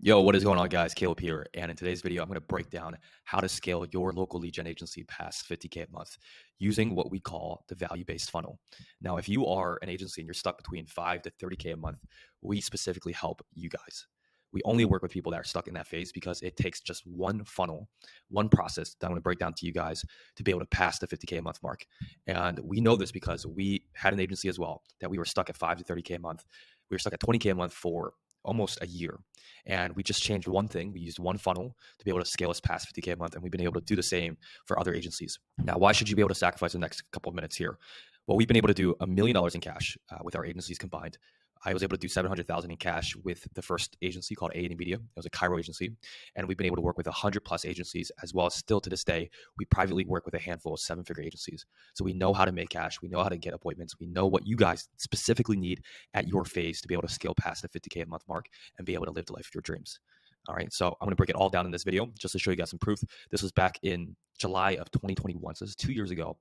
Yo, what is going on, guys? Caleb here. And in today's video, I'm going to break down how to scale your local lead gen agency past 50K a month using what we call the value-based funnel. Now, if you are an agency and you're stuck between 5 to 30K a month, we specifically help you guys. We only work with people that are stuck in that phase because it takes just one funnel, one process that I'm going to break down to you guys to be able to pass the 50K a month mark. And we know this because we had an agency as well that we were stuck at 5 to 30K a month. We were stuck at 20K a month for almost a year. And we just changed one thing. We used one funnel to be able to scale us past 50K a month. And we've been able to do the same for other agencies. Now, why should you be able to sacrifice the next couple of minutes here? Well, we've been able to do $1 million in cash with our agencies combined. I was able to do $700,000 in cash with the first agency called A&E Media. It was a Cairo agency. And we've been able to work with 100 plus agencies, as well as still to this day, we privately work with a handful of 7-figure agencies. So we know how to make cash. We know how to get appointments. We know what you guys specifically need at your phase to be able to scale past the 50K a month mark and be able to live the life of your dreams. All right, so I'm going to break it all down in this video just to show you guys some proof. This was back in July of 2021. So this is 2 years ago,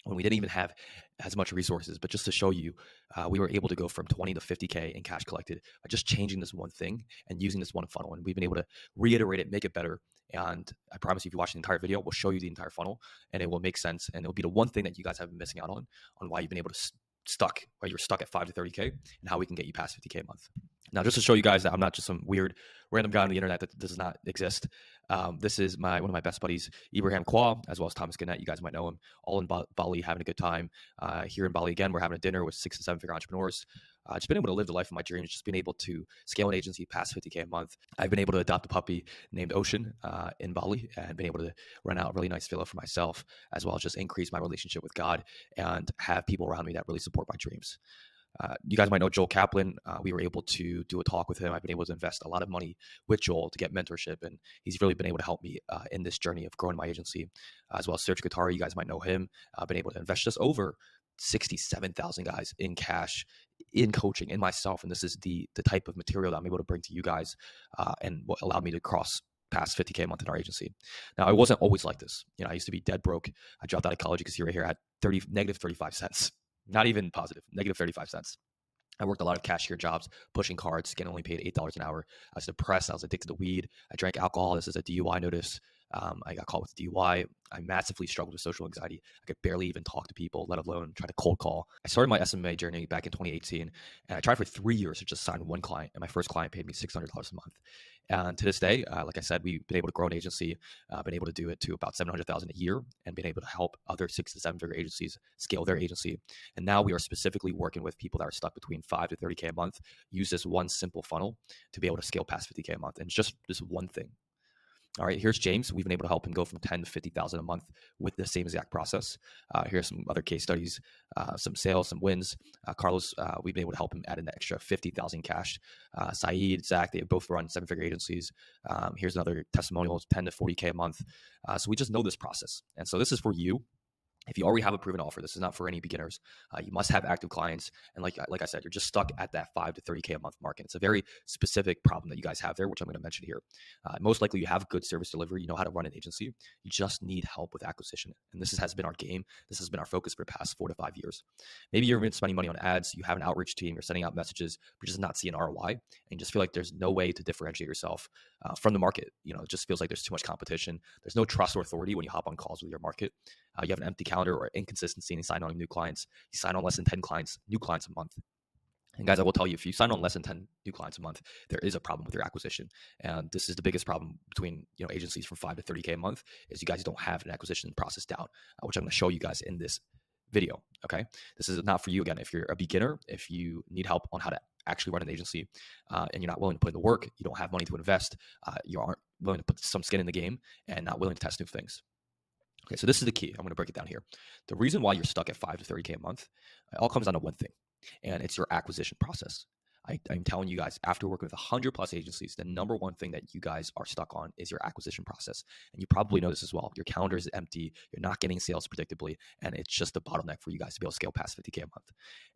when we didn't even have as much resources. But just to show you, we were able to go from 20 to 50K in cash collected by just changing this one thing and using this one funnel. And we've been able to reiterate it, make it better. And I promise you, if you watch the entire video, we'll show you the entire funnel and it will make sense. And it'll be the one thing that you guys have been missing out on why you've been able to why you're stuck at 5 to 30K and how we can get you past 50K a month. Now, just to show you guys that I'm not just some weird random guy on the internet that does not exist. This is one of my best buddies, Ibrahim Kwa, as well as Thomas Gannett. You guys might know him, all in Bali, having a good time. Here in Bali again, we're having a dinner with 6 and 7-figure entrepreneurs. Just been able to live the life of my dreams, just been able to scale an agency past 50K a month. I've been able to adopt a puppy named Ocean in Bali and been able to rent out a really nice villa for myself, as well as just increase my relationship with God and have people around me that really support my dreams. You guys might know Joel Kaplan. We were able to do a talk with him. I've been able to invest a lot of money with Joel to get mentorship, and he's really been able to help me in this journey of growing my agency, as well as Serge Guittari. You guys might know him. I've been able to invest just over 67,000 guys in cash, in coaching, in myself, and this is the type of material that I'm able to bring to you guys, and what allowed me to cross past 50K a month in our agency. Now, I wasn't always like this. I used to be dead broke. I dropped out of college. You can see right here, I had negative 35 cents. Not even positive, negative 35 cents. I worked a lot of cashier jobs, pushing carts, getting only paid $8 an hour. I was depressed. I was addicted to weed. I drank alcohol. This is a DUI notice. I got caught with a DUI. I massively struggled with social anxiety. I could barely even talk to people, let alone try to cold call. I started my SMMA journey back in 2018, and I tried for 3 years to just sign one client, and my first client paid me $600 a month. And to this day, like I said, we've been able to grow an agency, been able to do it to about $700,000 a year, and been able to help other 6 to 7-figure agencies scale their agency. And now we are specifically working with people that are stuck between 5 to 30K a month, use this one simple funnel to be able to scale past 50K a month. And it's just this one thing. All right, here's James. We've been able to help him go from 10 to 50,000 a month with the same exact process. Here's some other case studies, some sales, some wins. Carlos, we've been able to help him add an extra 50,000 cash. Saeed, Zach, they both run 7-figure agencies. Here's another testimonial, 10 to 40K a month. So we just know this process. And so this is for you. If you already have a proven offer, this is not for any beginners. You must have active clients. And like I said, you're just stuck at that 5 to 30K a month mark. And it's a very specific problem that you guys have there, which I'm going to mention here. Most likely you have good service delivery. You know how to run an agency. You just need help with acquisition. And this has been our game. This has been our focus for the past 4 to 5 years. Maybe you're spending money on ads. You have an outreach team. You're sending out messages, but just not seeing ROI. And you just feel like there's no way to differentiate yourself from the market. It just feels like there's too much competition. There's no trust or authority when you hop on calls with your market. You have an empty calendar or inconsistency and you sign on new clients. You sign on less than 10 new clients a month. And guys, I will tell you, if you sign on less than 10 new clients a month, there is a problem with your acquisition. And this is the biggest problem between agencies from 5 to 30K a month is you guys don't have an acquisition process down, which I'm going to show you guys in this video. Okay, this is not for you. Again, if you're a beginner, if you need help on how to actually run an agency, and you're not willing to put in the work, you don't have money to invest, you aren't willing to put some skin in the game, and not willing to test new things. Okay, so this is the key. I'm going to break it down here. The reason why you're stuck at 5 to 30K a month, it all comes down to one thing, and it's your acquisition process. I'm telling you guys, after working with 100 plus agencies, the number one thing that you guys are stuck on is your acquisition process. And you probably know this as well. Your calendar is empty. You're not getting sales predictably. And it's just a bottleneck for you guys to be able to scale past 50K a month.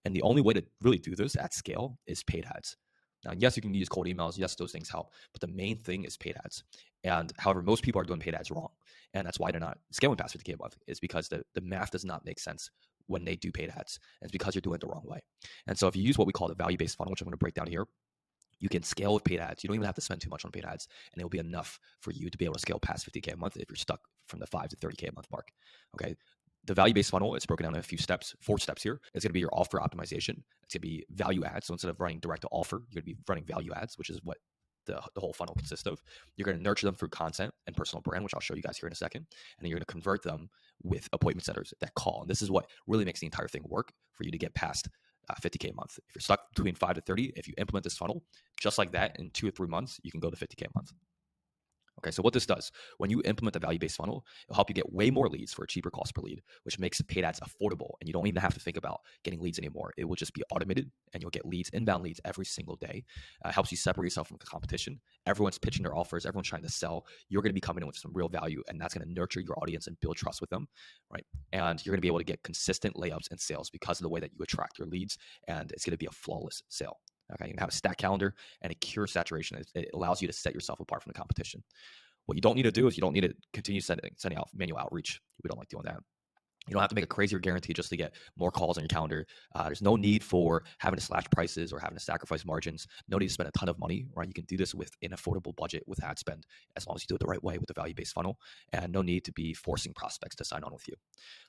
And the only way to really do this at scale is paid ads. Now, yes, you can use cold emails. Yes, those things help. But the main thing is paid ads. And however, most people are doing paid ads wrong. And that's why they're not scaling past 50K a month, is because the math does not make sense when they do paid ads. And it's because you're doing it the wrong way. And so if you use what we call the value-based funnel, which I'm going to break down here, You can scale with paid ads. You don't even have to spend too much on paid ads, and it'll be enough for you to be able to scale past 50K a month if you're stuck from the 5 to 30K a month mark. Okay. The value-based funnel is broken down in a few steps, 4 steps here. It's going to be your offer optimization. It's going to be value ads. So instead of running direct to offer, you're going to be running value ads, which is what the whole funnel consists of. You're going to nurture them through content and personal brand, which I'll show you guys here in a second. And then you're going to convert them with appointment setters that call. And this is what really makes the entire thing work for you to get past 50K a month. If you're stuck between 5 to 30, if you implement this funnel just like that in 2 or 3 months, you can go to 50K a month. Okay, so what this does, when you implement the value-based funnel, it'll help you get way more leads for a cheaper cost per lead, which makes paid ads affordable, and you don't even have to think about getting leads anymore. It will just be automated, and you'll get leads, inbound leads every single day. Helps you separate yourself from the competition. Everyone's pitching their offers. Everyone's trying to sell. You're going to be coming in with some real value, and that's going to nurture your audience and build trust with them, right? And you're going to be able to get consistent layups and sales because of the way that you attract your leads, and it's going to be a flawless sale. Okay, you can have a stack calendar and a cure saturation. It allows you to set yourself apart from the competition. What you don't need to do is you don't need to continue sending out manual outreach. We don't like doing that. You don't have to make a crazier guarantee just to get more calls on your calendar. There's no need for having to slash prices or having to sacrifice margins. No need to spend a ton of money, right? You can do this with an affordable budget with ad spend, as long as you do it the right way with the value-based funnel, and no need to be forcing prospects to sign on with you,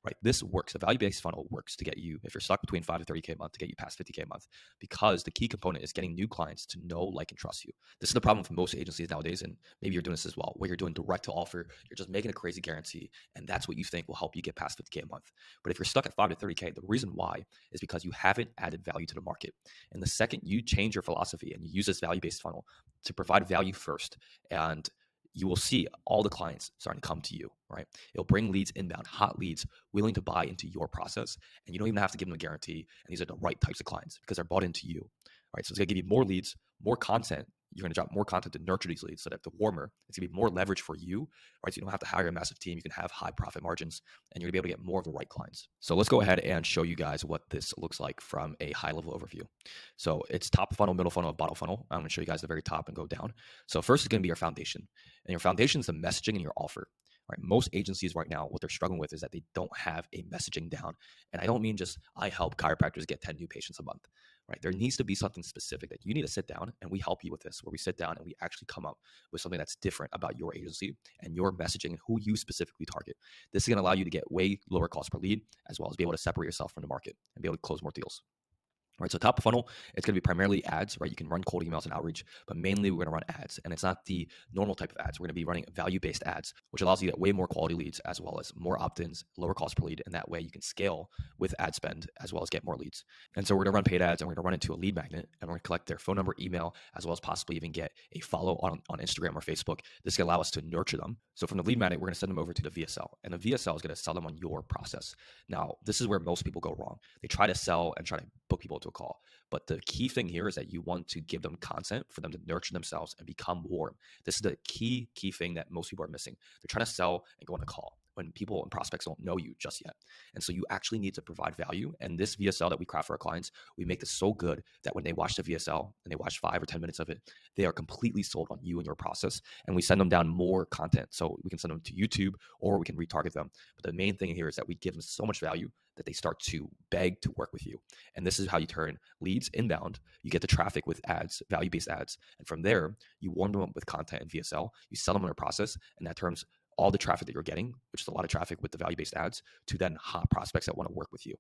right? This works. The value-based funnel works to get you, if you're stuck between 5 to 30K a month, to get you past 50K a month, because the key component is getting new clients to know, like, and trust you. This is the problem for most agencies nowadays, and maybe you're doing this as well, where you're doing direct to offer, you're just making a crazy guarantee, and that's what you think will help you get past 50K a month. But if you're stuck at 5 to 30K, the reason why is because you haven't added value to the market. And the second you change your philosophy and you use this value-based funnel to provide value first, and you will see all the clients starting to come to you, right? It'll bring leads inbound, hot leads, willing to buy into your process. And you don't even have to give them a guarantee. And these are the right types of clients because they're bought into you, right? So it's going to give you more leads, more content. You're going to drop more content to nurture these leads so that the warmer, it's going to be more leverage for you, right? So you don't have to hire a massive team. You can have high profit margins, and you're going to be able to get more of the right clients. So let's go ahead and show you guys what this looks like from a high level overview. So it's top funnel, middle funnel, bottom funnel. I'm going to show you guys the very top and go down. So first is going to be your foundation, and your foundation is the messaging and your offer. Right? Most agencies right now, what they're struggling with is that they don't have a messaging down. And I don't mean just I help chiropractors get 10 new patients a month. Right? There needs to be something specific that you need to sit down, and we help you with this, where we sit down and we actually come up with something that's different about your agency and your messaging and who you specifically target. This is going to allow you to get way lower cost per lead, as well as be able to separate yourself from the market and be able to close more deals. Right, so top of funnel, it's going to be primarily ads, right? You can run cold emails and outreach, but mainly we're going to run ads, and it's not the normal type of ads. We're going to be running value-based ads, which allows you to get way more quality leads, as well as more opt-ins, lower cost per lead, and that way you can scale with ad spend, as well as get more leads. And so we're going to run paid ads, and we're going to run into a lead magnet, and we're going to collect their phone number, email, as well as possibly even get a follow on Instagram or Facebook. This is going to allow us to nurture them. So from the lead magnet, we're going to send them over to the VSL, and the VSL is going to sell them on your process. Now, this is where most people go wrong. They try to sell and try to book people into a call, but the key thing here is that you want to give them content for them to nurture themselves and become warm. This is the key thing that most people are missing. They're trying to sell and go on a call when people and prospects don't know you just yet. And so you actually need to provide value. And this VSL that we craft for our clients, we make this so good that when they watch the VSL and they watch 5 or 10 minutes of it, they are completely sold on you and your process. And we send them down more content. So we can send them to YouTube or we can retarget them. But the main thing here is that we give them so much value that they start to beg to work with you. And this is how you turn leads inbound. You get the traffic with ads, value-based ads. And from there, you warm them up with content in VSL, you sell them in a process, and that turns all the traffic that you're getting, which is a lot of traffic with the value-based ads, to then hot prospects that want to work with you.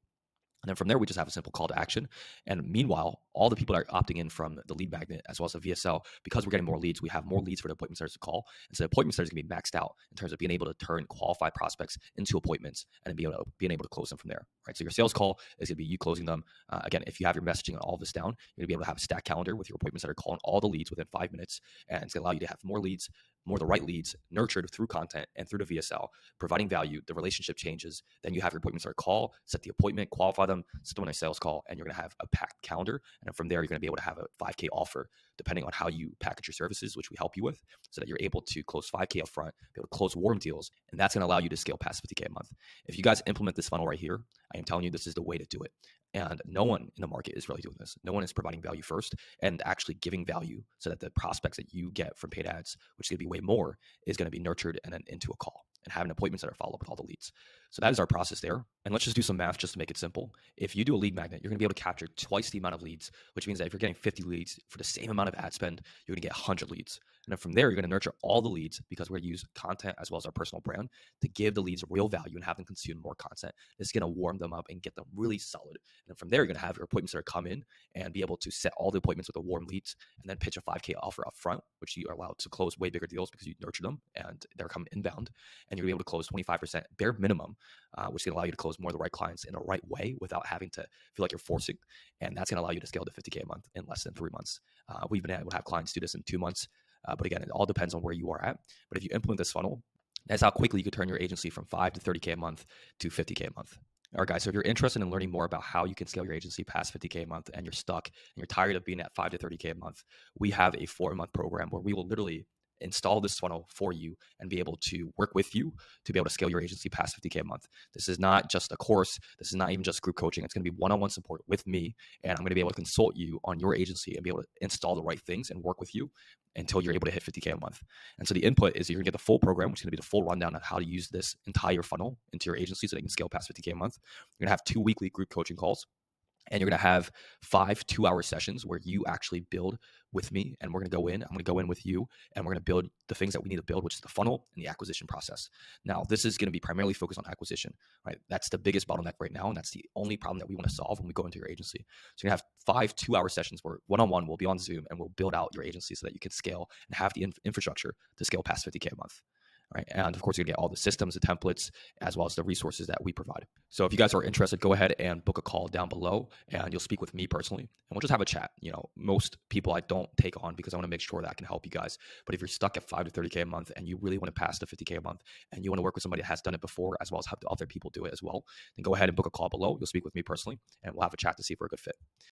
And then from there, we just have a simple call to action. And meanwhile, all the people that are opting in from the lead magnet as well as the VSL, because we're getting more leads, we have more leads for the appointment setters to call. And so the appointment setters going to be maxed out in terms of being able to turn qualified prospects into appointments and being able to close them from there. Right. So your sales call is going to be you closing them. Again, if you have your messaging and all of this down, you're going to be able to have a stack calendar with your appointment setter calling all the leads within 5 minutes. And it's going to allow you to have more leads, more of the right leads nurtured through content and through the VSL, providing value. The relationship changes. Then you have your appointment setter call, set the appointment, qualify them, set them on a sales call, and you're going to have a packed calendar. And then from there, you're going to be able to have a 5K offer, depending on how you package your services, which we help you with, so that you're able to close 5K up front, be able to close warm deals, and that's going to allow you to scale past 50K a month. If you guys implement this funnel right here, I am telling you this is the way to do it. And no one in the market is really doing this. No one is providing value first and actually giving value so that the prospects that you get from paid ads, which is going to be way more, is going to be nurtured and then into a call. and having appointments that are followed up with all the leads. So that is our process there. And let's just do some math just to make it simple. If you do a lead magnet, you're going to be able to capture twice the amount of leads, which means that if you're getting 50 leads for the same amount of ad spend, you're going to get 100 leads. And then from there, you're going to nurture all the leads because we're going to use content as well as our personal brand to give the leads real value and have them consume more content. This is going to warm them up and get them really solid. And then from there, you're going to have your appointments that are come in and be able to set all the appointments with the warm leads and then pitch a 5K offer up front, which you are allowed to close way bigger deals because you nurture them and they're coming inbound. And you're going to be able to close 25% bare minimum, which is going to allow you to close more of the right clients in the right way without having to feel like you're forcing. And that's going to allow you to scale to 50K a month in less than 3 months. We've been able to have clients do this in 2 months. But again, it all depends on where you are at. But if you implement this funnel, that's how quickly you could turn your agency from 5 to 30K a month to 50K a month. All right, guys, so if you're interested in learning more about how you can scale your agency past 50K a month and you're stuck and you're tired of being at 5 to 30K a month, we have a 4-month program where we will literally install this funnel for you and be able to work with you to be able to scale your agency past 50K a month. This is not just a course. This is not even just group coaching. It's going to be one-on-one support with me, and I'm going to be able to consult you on your agency and be able to install the right things and work with you until you're able to hit 50K a month. And so the input is you're going to get the full program, which is going to be the full rundown on how to use this entire funnel into your agency so that you can scale past 50K a month. You're going to have 2 weekly group coaching calls. And you're going to have 5 2-hour sessions where you actually build with me. And we're going to go in. I'm going to go in with you. And we're going to build the things that we need to build, which is the funnel and the acquisition process. Now, this is going to be primarily focused on acquisition, right? That's the biggest bottleneck right now. And that's the only problem that we want to solve when we go into your agency. So you're going to have 5 2-hour sessions where one-on-one will be on Zoom and we'll build out your agency so that you can scale and have the infrastructure to scale past 50K a month. Right. And of course, you're going to get all the systems, the templates, as well as the resources that we provide. So if you guys are interested, go ahead and book a call down below and you'll speak with me personally and we'll just have a chat. You know, most people I don't take on because I want to make sure that I can help you guys. But if you're stuck at 5 to 30K a month and you really want to pass to 50K a month and you want to work with somebody that has done it before, as well as have other people do it as well, then go ahead and book a call below. You'll speak with me personally and we'll have a chat to see if we're a good fit.